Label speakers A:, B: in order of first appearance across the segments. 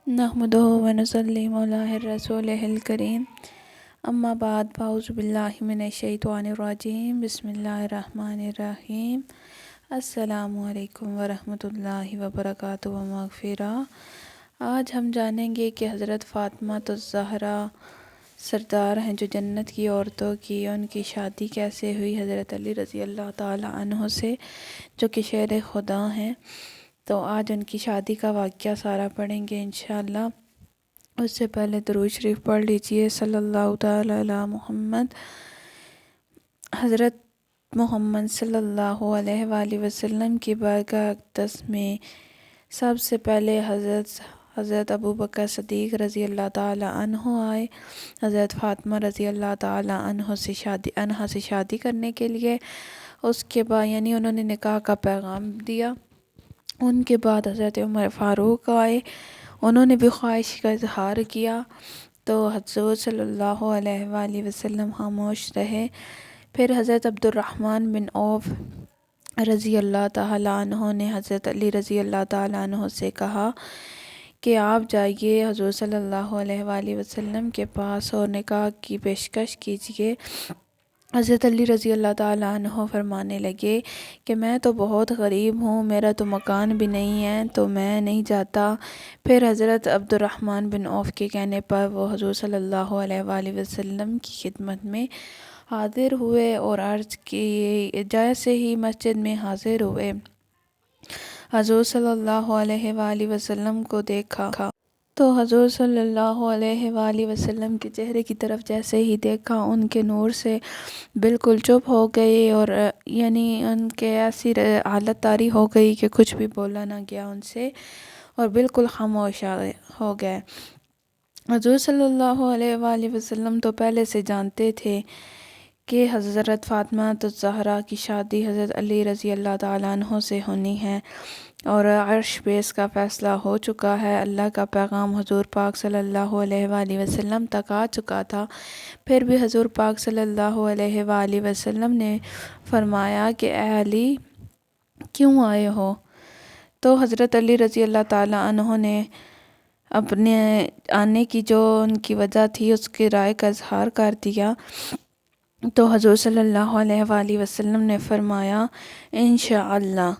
A: نحمده ونصلي علی رسولہ الکریم اما بعد فاعوذ باللہ من الشیطان الرجیم بسم اللہ الرحمن الرحیم السلام علیکم ورحمۃ اللہ وبرکاتہ و مغفرہ۔ آج ہم جانیں گے کہ حضرت فاطمہ الزہرا سردار ہیں جو جنت کی عورتوں کی، ان کی شادی کیسے ہوئی حضرت علی رضی اللہ تعالی عنہ سے جو کہ شیر خدا ہیں۔ تو آج ان کی شادی کا واقعہ سارا پڑھیں گے انشاءاللہ۔ اس سے پہلے درود شریف پڑھ لیجئے صلی اللہ تعالی علی محمد۔ حضرت محمد صلی اللہ علیہ وآلہ وسلم کی بارگاہ اقدس میں سب سے پہلے حضرت ابوبکر صدیق رضی اللہ تعالی عنہ آئے حضرت فاطمہ رضی اللہ تعالی عنہ سے شادی کرنے کے لیے۔ اس کے بعد یعنی انہوں نے نکاح کا پیغام دیا۔ ان کے بعد حضرت عمر فاروق آئے، انہوں نے بھی خواہش کا اظہار کیا، تو حضور صلی اللہ علیہ وآلہ وسلم خاموش رہے۔ پھر حضرت عبد الرحمن بن عوف رضی اللہ تعالی عنہ نے حضرت علی رضی اللہ تعالی عنہ سے کہا کہ آپ جائیے حضور صلی اللہ علیہ وآلہ وسلم کے پاس اور نکاح کی پیشکش کیجیے۔ حضرت علی رضی اللہ تعالی عنہ فرمانے لگے کہ میں تو بہت غریب ہوں، میرا تو مکان بھی نہیں ہے، تو میں نہیں جاتا۔ پھر حضرت عبد الرحمن بن عوف کے کہنے پر وہ حضور صلی اللہ علیہ وآلہ وسلم کی خدمت میں حاضر ہوئے اور عرض کی جیسے ہی مسجد میں حاضر ہوئے حضور صلی اللہ علیہ وآلہ وسلم کو دیکھا تو حضور صلی اللہ علیہ وآلہ وسلم کے چہرے کی طرف جیسے ہی دیکھا ان کے نور سے بالکل چپ ہو گئے، اور یعنی ان کے ایسی حالت طاری ہو گئی کہ کچھ بھی بولا نہ گیا ان سے، اور بالکل خاموش ہو گئے۔ حضور صلی اللہ علیہ وآلہ وسلم تو پہلے سے جانتے تھے کہ حضرت فاطمہ الزہرا کی شادی حضرت علی رضی اللہ تعالیٰ عنہ سے ہونی ہے، اور عرش پہ اس کا فیصلہ ہو چکا ہے۔ اللہ کا پیغام حضور پاک صلی اللہ علیہ وآلہ وسلم تک آ چکا تھا۔ پھر بھی حضور پاک صلی اللہ علیہ وآلہ وسلم نے فرمایا کہ اے علی کیوں آئے ہو؟ تو حضرت علی رضی اللہ تعالیٰ عنہ نے اپنے آنے کی جو ان کی وجہ تھی اس کی رائے کا اظہار کر دیا، تو حضور صلی اللہ علیہ وآلہ وسلم نے فرمایا انشاءاللہ۔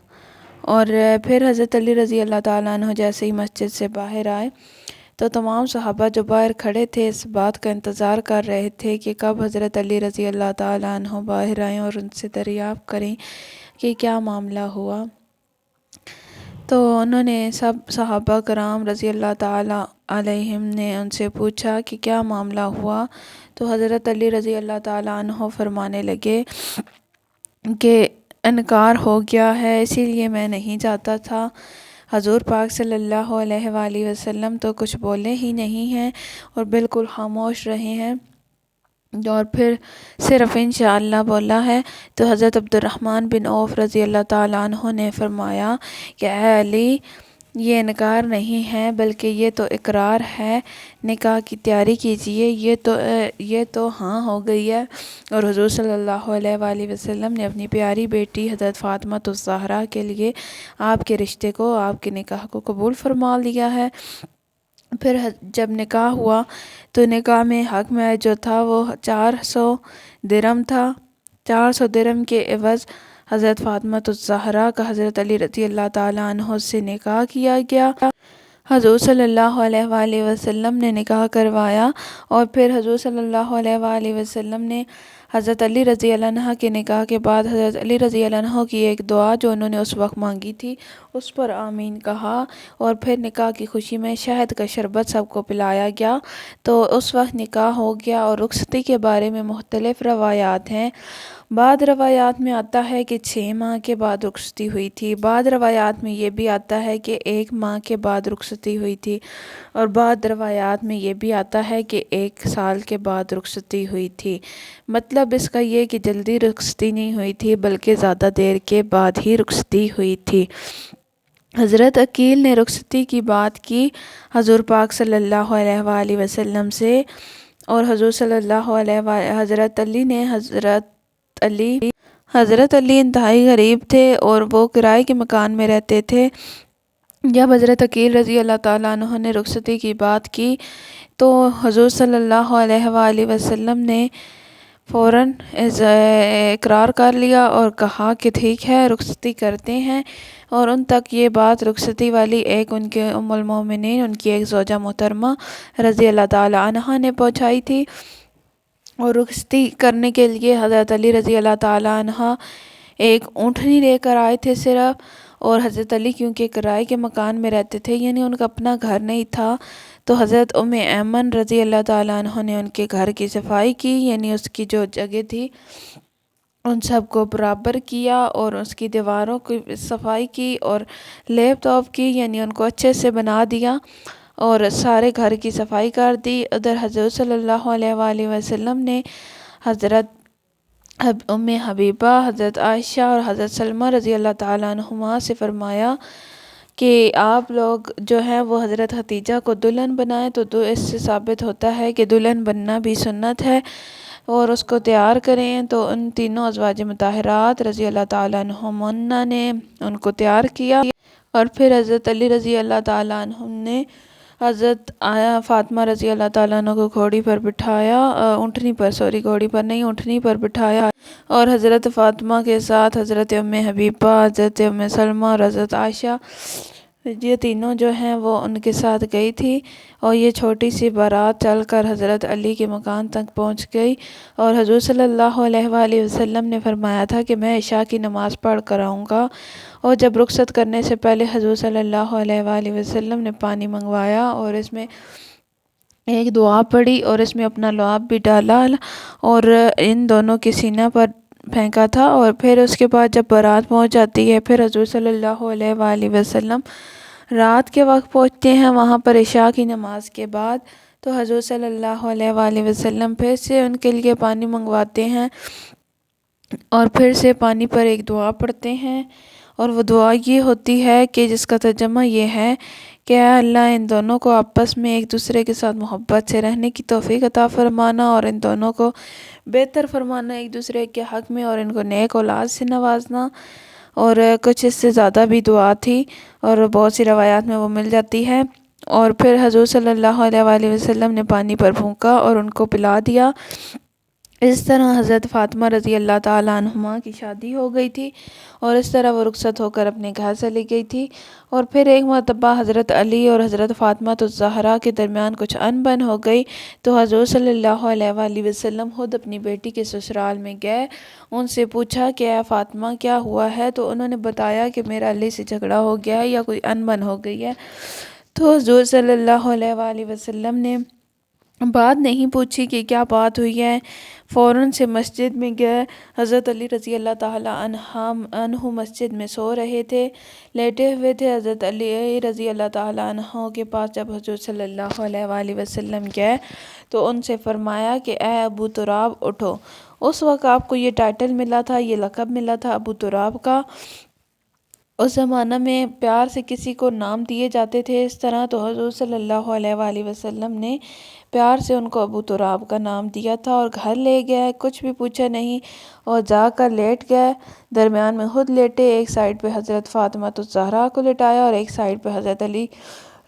A: اور پھر حضرت علی رضی اللہ تعالیٰ عنہ جیسے ہی مسجد سے باہر آئے تو تمام صحابہ جو باہر کھڑے تھے اس بات کا انتظار کر رہے تھے کہ کب حضرت علی رضی اللہ تعالیٰ عنہ باہر آئیں اور ان سے دریافت کریں کہ کیا معاملہ ہوا۔ تو انہوں نے سب صحابہ کرام رضی اللہ تعالیٰ علیہم نے ان سے پوچھا کہ کیا معاملہ ہوا، تو حضرت علی رضی اللہ تعالیٰ عنہ فرمانے لگے کہ انکار ہو گیا ہے، اسی لیے میں نہیں جاتا تھا۔ حضور پاک صلی اللہ علیہ وآلہ وسلم تو کچھ بولے ہی نہیں ہیں اور بالکل خاموش رہے ہیں، اور پھر صرف انشاءاللہ بولا ہے۔ تو حضرت عبد الرحمن بن عوف رضی اللہ تعالیٰ عنہ نے فرمایا کہ اے علی یہ انکار نہیں ہے بلکہ یہ تو اقرار ہے، نکاح کی تیاری کیجئے، یہ تو ہاں ہو گئی ہے۔ اور حضور صلی اللہ علیہ وآلہ وسلم نے اپنی پیاری بیٹی حضرت فاطمہ الزہرا کے لیے آپ کے رشتے کو، آپ کے نکاح کو قبول فرما لیا ہے۔ پھر جب نکاح ہوا تو نکاح میں حق مہر جو تھا وہ 400 درہم تھا۔ 400 درہم کے عوض حضرت فاطمہ الزہرا کا حضرت علی رضی اللہ تعالیٰ عنہ سے نکاح کیا گیا۔ حضور صلی اللہ علیہ وآلہ وسلم نے نکاح کروایا، اور پھر حضور صلی اللہ علیہ وآلہ وسلم نے حضرت علی رضی اللہ عنہ کے نکاح کے بعد حضرت علی رضی اللہ عنہ کی ایک دعا جو انہوں نے اس وقت مانگی تھی اس پر آمین کہا، اور پھر نکاح کی خوشی میں شہد کا شربت سب کو پلایا گیا، تو اس وقت نکاح ہو گیا۔ اور رخصتی کے بارے میں مختلف روایات ہیں۔ بعض روایات میں آتا ہے کہ 6 ماہ کے بعد رخصتی ہوئی تھی، بعض روایات میں یہ بھی آتا ہے کہ 1 ماہ کے بعد رخصتی ہوئی تھی، اور بعض روایات میں یہ بھی آتا ہے کہ 1 سال کے بعد رخصتی ہوئی تھی۔ مطلب اس کا یہ کہ جلدی رخصتی نہیں ہوئی تھی بلکہ زیادہ دیر کے بعد ہی رخصتی ہوئی تھی۔ حضرت عقیل نے رخصتی کی بات کی حضور پاک صلی اللہ علیہ وآلہ وسلم سے، اور حضور صلی اللہ علیہ وآلہ حضرت علی انتہائی غریب تھے اور وہ کرائے کے مکان میں رہتے تھے، جب حضرت عقیل رضی اللہ تعالیٰ عنہ نے رخصتی کی بات کی تو حضور صلی اللہ علیہ وآلہ وسلم نے فوراً اقرار کر لیا اور کہا کہ ٹھیک ہے رخصتی کرتے ہیں، اور ان تک یہ بات رخصتی والی ایک ان کے ام المومنین، ان کی ایک زوجہ محترمہ رضی اللہ تعالیٰ عنہ نے پہنچائی تھی، اور رخصتی کرنے کے لیے حضرت علی رضی اللہ تعالیٰ عنہ ایک اونٹنی لے کر آئے تھے صرف، اور حضرت علی کیونکہ کرائے کے مکان میں رہتے تھے، یعنی ان کا اپنا گھر نہیں تھا، تو حضرت ام ایمن رضی اللہ تعالیٰ عنہ نے ان کے گھر کی صفائی کی، یعنی اس کی جو جگہ تھی ان سب کو برابر کیا، اور اس کی دیواروں کی صفائی کی اور لیپ ٹاپ کی، یعنی ان کو اچھے سے بنا دیا اور سارے گھر کی صفائی کر دی۔ ادھر حضرت صلی اللہ علیہ وآلہ وسلم نے حضرت ام حبیبہ، حضرت عائشہ اور حضرت سلمہ رضی اللہ تعالیٰ عنہما سے فرمایا کہ آپ لوگ جو ہیں وہ حضرت ختیجہ کو دلہن بنائیں، تو اس سے ثابت ہوتا ہے کہ دلہن بننا بھی سنت ہے، اور اس کو تیار کریں۔ تو ان تینوں ازواج مطہرات رضی اللہ تعالیٰ عنہن نے ان کو تیار کیا، اور پھر حضرت علی رضی اللہ تعالیٰ عنہ نے حضرت فاطمہ رضی اللہ تعالیٰ عنہ کو گھوڑی پر بٹھایا، اونٹنی پر، گھوڑی پر نہیں اونٹنی پر بٹھایا، اور حضرت فاطمہ کے ساتھ حضرت ام حبیبہ، حضرت ام سلمہ اور حضرت عائشہ، یہ تینوں جو ہیں وہ ان کے ساتھ گئی تھی، اور یہ چھوٹی سی بارات چل کر حضرت علی کے مکان تک پہنچ گئی، اور حضور صلی اللہ علیہ وآلہ وسلم نے فرمایا تھا کہ میں عشاء کی نماز پڑھ کر آؤں گا، اور جب رخصت کرنے سے پہلے حضور صلی اللہ علیہ وآلہ وسلم نے پانی منگوایا اور اس میں ایک دعا پڑھی اور اس میں اپنا لعاب بھی ڈالا اور ان دونوں کے سینہ پر پھینکا تھا، اور پھر اس کے بعد جب بارات پہنچ جاتی ہے پھر حضور صلی اللہ علیہ وآلہ وسلم رات کے وقت پہنچتے ہیں وہاں پر عشاء کی نماز کے بعد، تو حضور صلی اللہ علیہ وآلہ وسلم پھر سے ان کے لیے پانی منگواتے ہیں اور پھر سے پانی پر ایک دعا پڑھتے ہیں، اور وہ دعا یہ ہوتی ہے کہ جس کا ترجمہ یہ ہے کہ اے اللہ ان دونوں کو آپس میں ایک دوسرے کے ساتھ محبت سے رہنے کی توفیق عطا فرمانا، اور ان دونوں کو بہتر فرمانا ایک دوسرے کے حق میں، اور ان کو نیک اولاد سے نوازنا، اور کچھ اس سے زیادہ بھی دعا تھی اور بہت سی روایات میں وہ مل جاتی ہے، اور پھر حضور صلی اللہ علیہ وآلہ وسلم نے پانی پر پھونکا اور ان کو پلا دیا۔ اس طرح حضرت فاطمہ رضی اللہ تعالیٰ عنہما کی شادی ہو گئی تھی، اور اس طرح وہ رخصت ہو کر اپنے گھر چلی گئی تھی، اور پھر ایک مرتبہ حضرت علی اور حضرت فاطمہ الزہرا کے درمیان کچھ انبن ہو گئی، تو حضور صلی اللہ علیہ وآلہ وسلم خود اپنی بیٹی کے سسرال میں گئے، ان سے پوچھا کہ اے فاطمہ کیا ہوا ہے، تو انہوں نے بتایا کہ میرا علی سے جھگڑا ہو گیا ہے یا کوئی انبن ہو گئی ہے، تو حضور صلی اللہ علیہ وآلہ وسلم نے بات نہیں پوچھی کہ کیا بات ہوئی ہے، فوراً سے مسجد میں گئے۔ حضرت علی رضی اللہ تعالیٰ عنہ مسجد میں سو رہے تھے، لیٹے ہوئے تھے۔ حضرت علی رضی اللہ تعالیٰ عنہ کے پاس جب حضور صلی اللہ علیہ وآلہ وسلم گئے تو ان سے فرمایا کہ اے ابو تراب اٹھو۔ اس وقت آپ کو یہ ٹائٹل ملا تھا، یہ لقب ملا تھا ابو تراب کا۔ اس زمانہ میں پیار سے کسی کو نام دیے جاتے تھے اس طرح، تو حضور صلی اللہ علیہ وآلہ وسلم نے پیار سے ان کو ابو تراب کا نام دیا تھا، اور گھر لے گئے، کچھ بھی پوچھا نہیں، اور جا کر لیٹ گئے، درمیان میں خود لیٹے، ایک سائیڈ پہ حضرت فاطمہ الزہرا کو لٹایا اور ایک سائیڈ پہ حضرت علی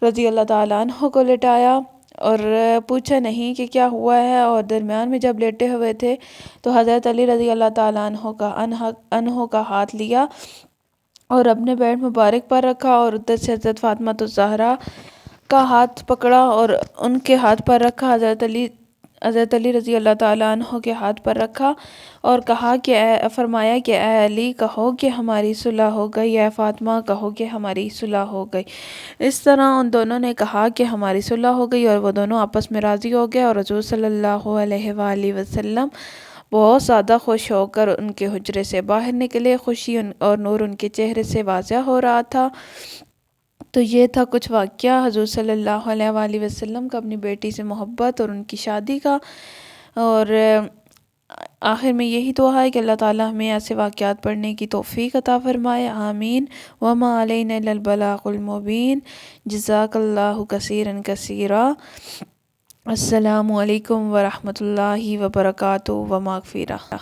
A: رضی اللہ تعالیٰ عنہ کو لٹایا، اور پوچھا نہیں کہ کیا ہوا ہے، اور درمیان میں جب لیٹے ہوئے تھے تو حضرت علی رضی اللہ تعالیٰ عنہ کا ہاتھ لیا اور اپنے بیٹھ مبارک پر رکھا، اور ادھر سے حضرت فاطمہ الزہرا کا ہاتھ پکڑا اور ان کے ہاتھ پر رکھا، حضرت علی رضی اللہ تعالیٰ عنہ کے ہاتھ پر رکھا، اور کہا کہ فرمایا کہ اے علی کہو کہ ہماری صلح ہو گئی، اے فاطمہ کہو کہ ہماری صلح ہو گئی۔ اس طرح ان دونوں نے کہا کہ ہماری صلح ہو گئی، اور وہ دونوں آپس میں راضی ہو گئے، اور حضور صلی اللہ علیہ وآلہ وسلم بہت زیادہ خوش ہو کر ان کے حجرے سے باہر نکلے، خوشی اور نور ان کے چہرے سے واضح ہو رہا تھا۔ تو یہ تھا کچھ واقعہ حضور صلی اللہ علیہ وآلہ وسلم کا اپنی بیٹی سے محبت اور ان کی شادی کا، اور آخر میں یہی دعا ہے کہ اللہ تعالیٰ ہمیں ایسے واقعات پڑھنے کی توفیق عطا فرمائے، آمین۔ وما علینا الا البلاغ المبین۔ جزاک اللہ کثیرا کثیرا۔ السلام علیکم ورحمۃ اللہ وبرکاتہ ومغفرہ۔